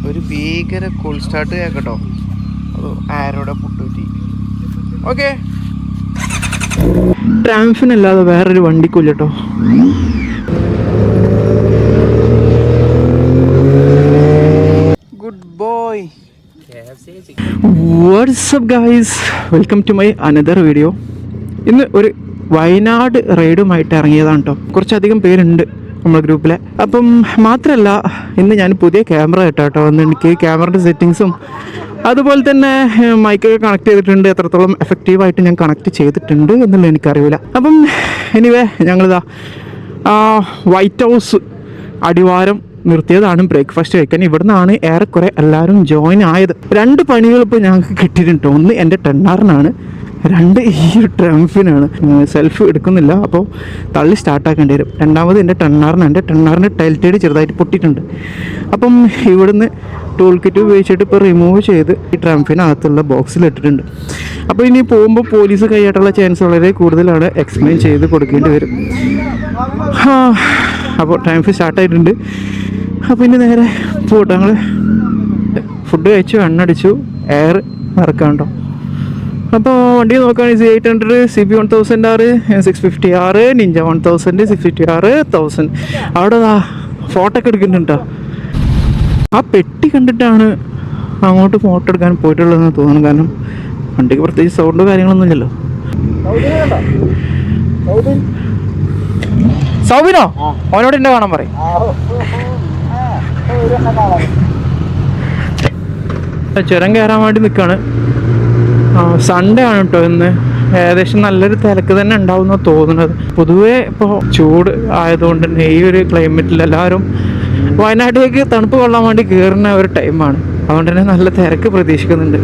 ഒരു ഭീകര cool start കേൾക്കട്ടോ. അത് ആരോടെ പുട്ടൂറ്റി. ഓക്കെ, ട്രാംഫിനല്ലാതെ വേറൊരു വണ്ടിക്കൂല്ല കേട്ടോ. Good boy. What's up guys, welcome to my another video. ഇന്ന് ഒരു വയനാട് റൈഡുമായിട്ട് ഇറങ്ങിയതാണ് കേട്ടോ. കുറച്ചധികം പേരുണ്ട് നമ്മുടെ ഗ്രൂപ്പിൽ. അപ്പം മാത്രമല്ല, ഇന്ന് ഞാൻ പുതിയ ക്യാമറ കേട്ടോ വന്ന് എനിക്ക് ക്യാമറയുടെ സെറ്റിങ്സും അതുപോലെ തന്നെ മൈക്കൊക്കെ കണക്ട് ചെയ്തിട്ടുണ്ട്. എത്രത്തോളം എഫക്റ്റീവായിട്ട് ഞാൻ കണക്ട് ചെയ്തിട്ടുണ്ട് എന്നുള്ളത് എനിക്കറിയില്ല. അപ്പം എനിവേ ഞങ്ങളിതാ വൈറ്റ് ഹൗസ് അടിവാരം നിർത്തിയതാണ് ബ്രേക്ക്ഫാസ്റ്റ് കഴിക്കാൻ. ഇവിടെ നിന്നാണ് ഏറെക്കുറെ എല്ലാവരും ജോയിൻ ആയത്. 2 പണികൾ ഇപ്പോൾ ഞങ്ങൾക്ക് കിട്ടിയിട്ടുണ്ട്. ഒന്ന് എൻ്റെ ടെണ്ണാറിനാണ്, 2 ഈ ട്രംഫിനാണ്. സെൽഫ് എടുക്കുന്നില്ല, അപ്പോൾ തള്ളി സ്റ്റാർട്ടാക്കേണ്ടി വരും. രണ്ടാമത് എൻ്റെ ടെണ്ണാറിനാണ്. എൻ്റെ ടെണ്ണാറിൻ്റെ ടൈൽറ്റേഡ് ചെറുതായിട്ട് പൊട്ടിയിട്ടുണ്ട്. അപ്പം ഇവിടുന്ന് ടൂൾ കിറ്റ് ഉപയോഗിച്ചിട്ട് ഇപ്പോൾ റിമൂവ് ചെയ്ത് ഈ ട്രംഫിനകത്തുള്ള ബോക്സിലിട്ടിട്ടുണ്ട്. അപ്പോൾ ഇനി പോകുമ്പോൾ പോലീസ് കൈയായിട്ടുള്ള ചാൻസ് വളരെ കൂടുതലാണ്. എക്സ്പ്ലെയിൻ ചെയ്ത് കൊടുക്കേണ്ടി വരും. അപ്പോൾ ട്രംഫ് സ്റ്റാർട്ടായിട്ടുണ്ട്. അപ്പോൾ ഇനി നേരെ പോട്ടെ. ഞങ്ങൾ ഫുഡ് കഴിച്ചു, എണ്ണടിച്ചു, എയർ നിറക്കാണ്ടോ. അപ്പോൾ വണ്ടി നോക്കുകയാണെങ്കിൽ 800 CB 1000R, 650R, Ninja 1000, 650R, 1000. അവിടെ ഫോട്ടോ ഒക്കെ എടുക്കുന്നുണ്ടോ. ആ പെട്ടി കണ്ടിട്ടാണ് അങ്ങോട്ട് ഫോട്ടോ എടുക്കാൻ പോയിട്ടുള്ളതെന്ന് തോന്നുന്നു. കാരണം വണ്ടിക്ക് പ്രത്യേകിച്ച് സൗണ്ട് കാര്യങ്ങളൊന്നും ഇല്ലല്ലോ. സൗബിനോ അവനോട് എന്നെ കാണാൻ പറയും. ചുരം കയറാൻ വേണ്ടി നിൽക്കുകയാണ്. സൺഡേ ആണ് കേട്ടോ ഇന്ന്. ഏകദേശം നല്ലൊരു തിരക്ക് തന്നെ ഉണ്ടാവും എന്നാണ് തോന്നുന്നത്. പൊതുവേ ഇപ്പോൾ ചൂട് ആയതുകൊണ്ട് തന്നെ ഈ ഒരു ക്ലൈമറ്റിൽ എല്ലാവരും വയനാട്ടിലേക്ക് തണുപ്പ് കൊള്ളാൻ വേണ്ടി കയറുന്ന ഒരു ടൈമാണ്. അതുകൊണ്ട് തന്നെ നല്ല തിരക്ക് പ്രതീക്ഷിക്കുന്നുണ്ട്.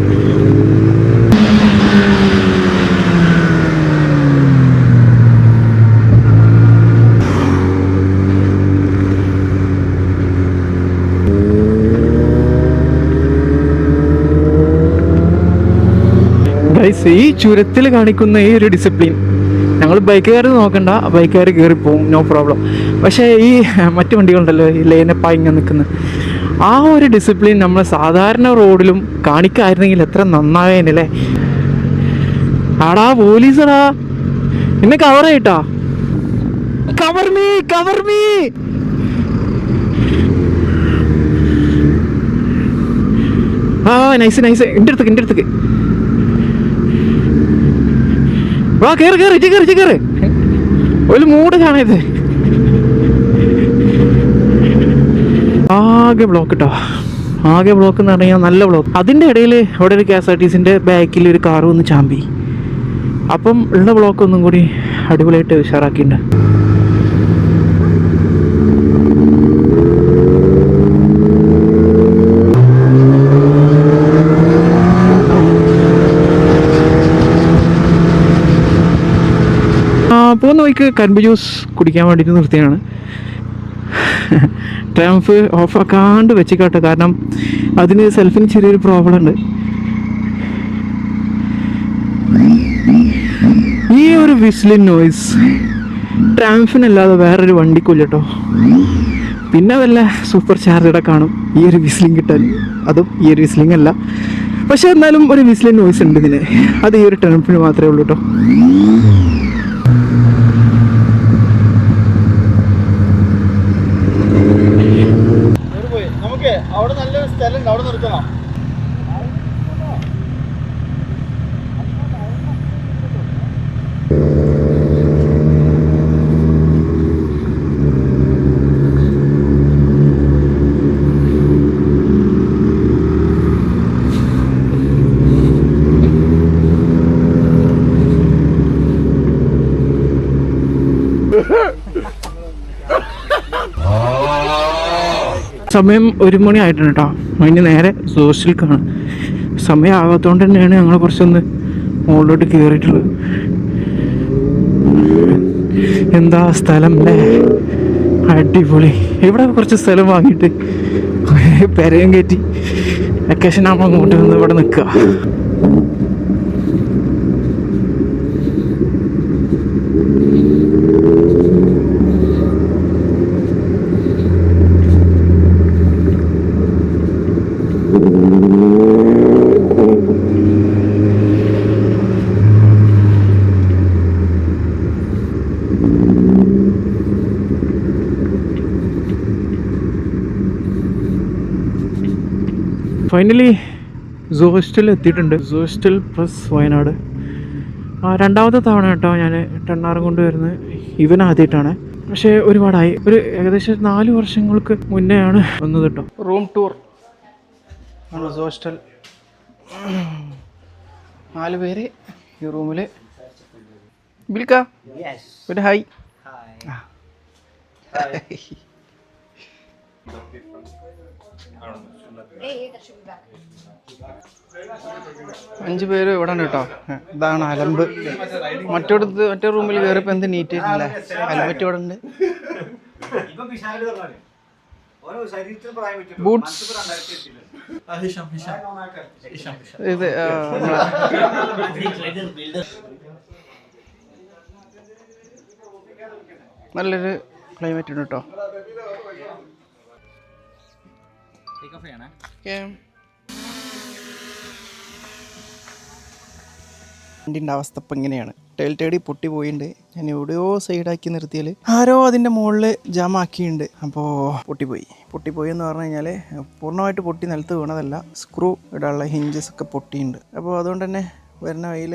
ഈ ചുരത്തിൽ കാണിക്കുന്ന ഈ ഒരു ഡിസിപ്ലിൻ ഞങ്ങൾ ബൈക്കുകാർ നോക്കണ്ട, ബൈക്കുകാർ കയറിപ്പോവും, നോ പ്രോബ്ലം. പക്ഷേ ഈ മറ്റു വണ്ടികളുണ്ടല്ലോ, ഈ ലൈനപ്പായി ഇങ്ങനെ നിൽക്കുന്നത്, ആ ഒരു ഡിസിപ്ലിൻ നമ്മൾ സാധാരണ റോഡിലും കാണിക്കായിരുന്നെങ്കിൽ എത്ര നന്നായേനല്ലേ. ആടാ പോലീസടാ, എന്നെ കവർ ചെയ്യട്ടാ. Cover me, cover me. Nice nice. എൻ്റെ അടുത്തേക്ക് വാ, കേറ്. ഒരു മൂട് കാണരുത്. ആകെ ബ്ലോക്ക് കേട്ടോ, ആകെ ബ്ലോക്ക് എന്ന് പറഞ്ഞാൽ നല്ല ബ്ലോക്ക്. അതിൻ്റെ ഇടയിൽ അവിടെ ഒരു KSRTCൻ്റെ ബാക്കിൽ ഒരു കാറ് വന്ന് ചാമ്പി. അപ്പം ഉള്ള ബ്ലോക്ക് ഒന്നും കൂടി അടിപൊളിയായിട്ട് ഉഷാറാക്കിയിട്ടുണ്ട്. പോകുന്ന വഴിക്ക് കരിമ്പ് ജ്യൂസ് കുടിക്കാൻ വേണ്ടിയിട്ട് നിർത്തിയാണ്. ട്രംഫ് ഓഫാക്കാണ്ട് വെച്ചിക്കാട്ടെ, കാരണം അതിന് സെൽഫിന് ചെറിയൊരു പ്രോബ്ലം ഉണ്ട്. ഈ ഒരു വിസ്ലിംഗ് നോയ്സ് ട്രാംഫിനല്ലാതെ വേറൊരു വണ്ടിക്കൂല്ല കേട്ടോ. പിന്നെ വല്ല സൂപ്പർ ചാർജയുടെ കാണും ഈ ഒരു വിസ്ലിംഗ് കിട്ടാൻ. അതും ഈ ഒരു വിസ്ലിംഗ് അല്ല, പക്ഷെ എന്നാലും ഒരു വിസ്ലിംഗ് നോയ്സ് ഉണ്ട് ഇതിന്. അത് ഈ ഒരു ട്രംഫിന് മാത്രമേ ഉള്ളൂ കേട്ടോ. അവിടെ നല്ലൊരു സ്ഥലമുണ്ട്, അവിടെ നിർത്തണം. സമയം 1 മണി ആയിട്ടുണ്ട് കേട്ടോ. അതിന് നേരെ സോഷ്യൽക്കാണ്. സമയം ആകാത്തതുകൊണ്ട് തന്നെയാണ് ഞങ്ങൾ കുറച്ചൊന്ന് മുകളിലോട്ട് കയറിയിട്ടുള്ളത്. എന്താ സ്ഥലം അല്ലേ, അടിപൊളി. ഇവിടെ കുറച്ച് സ്ഥലം വാങ്ങിയിട്ട് പെരയും കയറ്റി വെക്കേഷൻ ആകുമ്പോൾ അങ്ങോട്ട് വന്ന് ഇവിടെ നിൽക്കുക. ഫൈനലി സോസ്റ്റൽ എത്തിയിട്ടുണ്ട്. സോസ്റ്റൽ പ്ലസ് വയനാട്. രണ്ടാമത്തെ തവണ കേട്ടോ ഞാൻ ടെണ്ണാറും കൊണ്ട് വരുന്നത്. ഇവൻ ആദ്യമായിട്ടാണ്, പക്ഷേ ഒരുപാടായി. ഒരു ഏകദേശം 4 വർഷങ്ങൾക്ക് മുന്നെയാണ് വന്നത് കേട്ടോ. റൂം ടൂർ ആണ് സോസ്റ്റൽ. 4 പേര് ഈ റൂമിൽ. ബിൽക്ക ഒരു ഹായ്. 5 പേര് ഇവിടെ ഉണ്ട് കേട്ടോ. ഇതാണ് അലമ്പ്. മറ്റേ റൂമിൽ കയറിയപ്പോൾ എന്ത് നീറ്റ് അല്ലേ. ഹെൽമെറ്റ് ഇവിടെ ഉണ്ട്. ബൂട്ട്സ് ഇത് നല്ലൊരു ക്ലൈമറ്റ് ഉണ്ട് കേട്ടോ. വണ്ടിൻ്റെ അവസ്ഥ ഇപ്പം ഇങ്ങനെയാണ്. ടൈൽ ടേടി പൊട്ടി പോയിട്ടുണ്ട്. ഞാൻ എവിടെയോ സൈഡാക്കി നിർത്തിയാൽ ആരോ അതിൻ്റെ മുകളിൽ ജാമാക്കിയിട്ടുണ്ട്. അപ്പോൾ പൊട്ടിപ്പോയി എന്ന് പറഞ്ഞു കഴിഞ്ഞാൽ പൂർണ്ണമായിട്ട് പൊട്ടി നിലത്ത് വീണതല്ല. സ്ക്രൂ ഇടാനുള്ള ഹിഞ്ചസ് ഒക്കെ പൊട്ടിയിട്ടുണ്ട്. അപ്പോൾ അതുകൊണ്ട് തന്നെ വരുന്ന വഴിയിൽ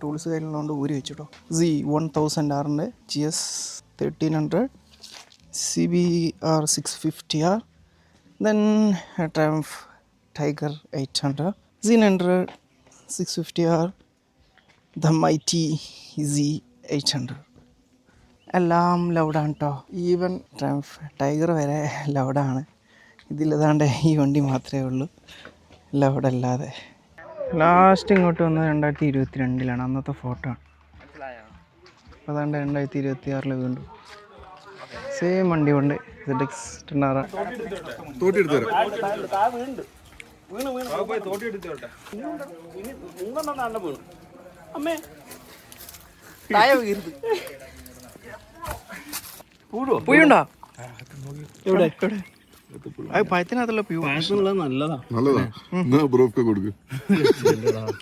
ടൂൾസ് കയ്യിലുള്ളതുകൊണ്ട് ഊരി വെച്ചിട്ടോ. Z1000R GS 1300 CBR 650R, then Triumph Tiger 800, Z900 650R, the mighty Z800. എല്ലാം ലൗഡാണ് കേട്ടോ. ഈവൻ ട്രംഫ് ടൈഗർ വരെ ലൗഡാണ്. ഇതിലേതാണ്ട് ഈ വണ്ടി മാത്രമേ ഉള്ളൂ ലൗഡല്ലാതെ. ലാസ്റ്റ് ഇങ്ങോട്ട് വന്നത് 2022 അന്നത്തെ ഫോട്ടോ ആണ്. അപ്പോൾ അതാണ്ട് 2026 വീണ്ടും സെയിം വണ്ടി കൊണ്ട് ZX 10R. പുയുണ്ടോ എവിടെ? അത് പഴത്തിനകത്തുള്ള പ്യൂ നല്ലതാ.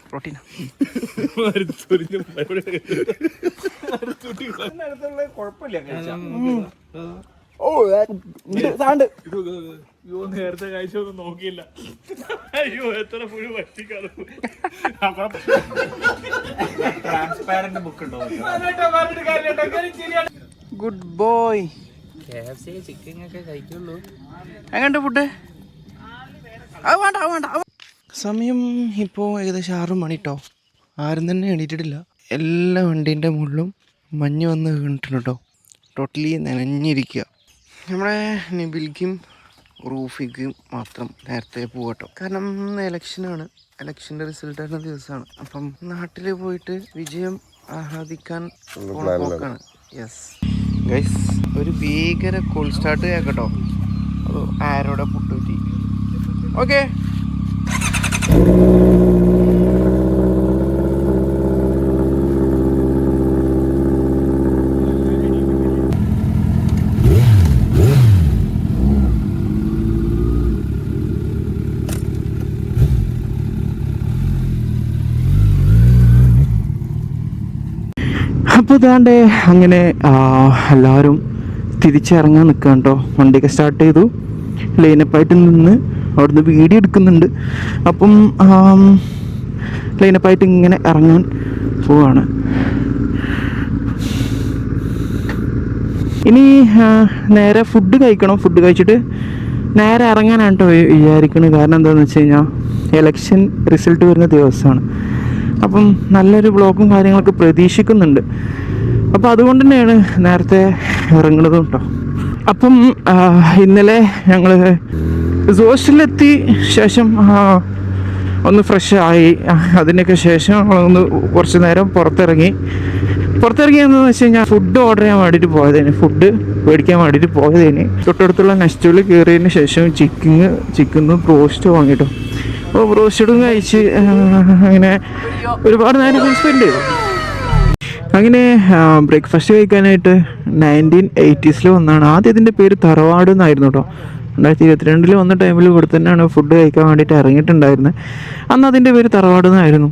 പ്രോട്ടീനാ. നേരത്തെ കഴിച്ചൊന്നും നോക്കിയില്ല. അയ്യോ എത്ര പുഴു പറ്റിക്കാറ്. ട്രാൻസ്പാരന്റ് ബുക്ക് ഉണ്ടോ? Good boy. ചിക്കൻ ഒക്കെ കഴിക്കുള്ളൂ. എങ്ങനെയുണ്ട് ഫുഡ്? അത് വേണ്ട. സമയം ഇപ്പോൾ ഏകദേശം 6 മണി കേട്ടോ. ആരും തന്നെ എണീറ്റിട്ടില്ല. എല്ലാ വണ്ടീൻ്റെ മുകളിലും മഞ്ഞ് വന്ന് വീണിട്ടുണ്ട് കേട്ടോ. ടോട്ടലി നനഞ്ഞിരിക്കുക. നമ്മുടെ നിബിൽക്കും റൂഫിക്കും മാത്രം നേരത്തെ പോകട്ടോ. കാരണം ഇന്ന് ഇലക്ഷനാണ്. ഇലക്ഷൻ്റെ റിസൾട്ട് വരുന്ന ദിവസമാണ്. അപ്പം നാട്ടിൽ പോയിട്ട് വിജയം ആഹ്ലാദിക്കാൻ പോക്കാണ്. യെസ് ഗൈസ്, ഒരു ഭീകര കോൾ സ്റ്റാർട്ട് കേൾക്കട്ടോ. അത് ആരോടെ പുട്ടുപറ്റി. ഓക്കെ, അപ്പോൾ ഇതാണ്ട് അങ്ങനെ എല്ലാവരും തിരിച്ചിറങ്ങാൻ നിൽക്കുക കേട്ടോ. വണ്ടിയൊക്കെ സ്റ്റാർട്ട് ചെയ്തു. ലൈനപ്പായിട്ട് നിന്ന് അവിടുന്ന് വീഡിയോ എടുക്കുന്നുണ്ട്. അപ്പം ലൈനപ്പായിട്ട് ഇങ്ങനെ ഇറങ്ങാൻ പോവാണ്. ഇനി നേരെ ഫുഡ് കഴിക്കണം. ഫുഡ് കഴിച്ചിട്ട് നേരെ ഇറങ്ങാനാണ് കേട്ടോ വിചാരിക്കുന്നത്. കാരണം എന്താണെന്ന് വെച്ച് കഴിഞ്ഞാൽ എലക്ഷൻ റിസൾട്ട് വരുന്ന ദിവസമാണ്. അപ്പം നല്ലൊരു ബ്ലോഗും കാര്യങ്ങളൊക്കെ പ്രതീക്ഷിക്കുന്നുണ്ട്. അപ്പോൾ അതുകൊണ്ട് തന്നെയാണ് നേരത്തെ ഇറങ്ങുന്നതും കേട്ടോ. അപ്പം ഇന്നലെ ഞങ്ങൾ സോസ്റ്റലിലെത്തി ശേഷം ഒന്ന് ഫ്രഷ് ആയി. അതിനൊക്കെ ശേഷം നമ്മളൊന്ന് കുറച്ച് നേരം പുറത്തിറങ്ങി എന്താണെന്ന് വെച്ച് കഴിഞ്ഞാൽ ഫുഡ് ഓർഡർ ചെയ്യാൻ വേണ്ടിയിട്ട് പോയതേന്, ഫുഡ് മേടിക്കാൻ വേണ്ടിയിട്ട് പോയതേന്. തൊട്ടടുത്തുള്ള നെസ്റ്റോയിൽ കയറിയതിന് ശേഷം ചിക്കനും ബ്രോസ്റ്റ് വാങ്ങിയിട്ടു. അപ്പോൾ ബ്രോസ്റ്റഡും കഴിച്ച് അങ്ങനെ ഒരുപാട് നേരം സ്പെൻഡ് ചെയ്തു. അങ്ങനെ ബ്രേക്ക്ഫാസ്റ്റ് കഴിക്കാനായിട്ട് 1980s വന്നാണ്. ആദ്യം ഇതിൻ്റെ പേര് തറവാട് എന്നായിരുന്നു കേട്ടോ. 2022 വന്ന ടൈമിൽ ഇവിടെ തന്നെയാണ് ഫുഡ് കഴിക്കാൻ വേണ്ടിയിട്ട് ഇറങ്ങിയിട്ടുണ്ടായിരുന്നത്. അന്ന് അതിൻ്റെ പേര് തറവാട് എന്നായിരുന്നു.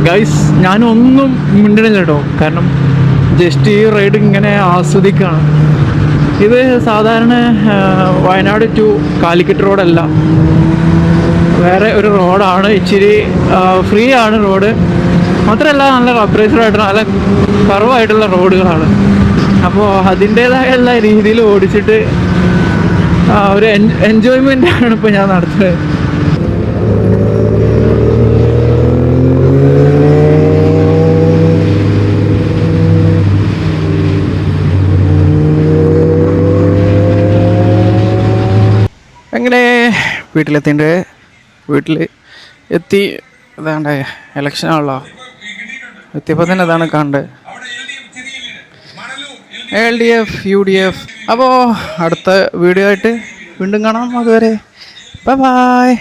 ഗൈസ്, ഞാനൊന്നും മിണ്ടണില്ല കേട്ടോ, കാരണം ജസ്റ്റ് ഈ റൈഡ് ഇങ്ങനെ ആസ്വദിക്കുകയാണ്. ഇത് സാധാരണ വയനാട് ടു കാലിക്കറ്റ് റോഡല്ല, വേറെ ഒരു റോഡാണ്. ഇച്ചിരി ഫ്രീ ആണ് റോഡ്, മാത്രമല്ല നല്ല റബ്ബറൈസ്ഡായിട്ടുള്ള നല്ല കർവായിട്ടുള്ള റോഡുകളാണ്. അപ്പോൾ അതിൻ്റേതായുള്ള രീതിയിൽ ഓടിച്ചിട്ട് ഒരു എൻജോയ്മെൻ്റാണ് ഇപ്പോൾ ഞാൻ നടത്തുന്നത്. അങ്ങനെ വീട്ടിലെത്തിൻ്റെ വീട്ടിൽ എത്തി. ഇതാണ്ട് ഇലക്ഷനാണല്ലോ, എത്തിയപ്പോൾ തന്നെ അതാണ് കണ്ടത്, LDF UDF. അപ്പോൾ അടുത്ത വീഡിയോ ആയിട്ട് വീണ്ടും കാണാം. അതുവരെ ബൈ ബൈ.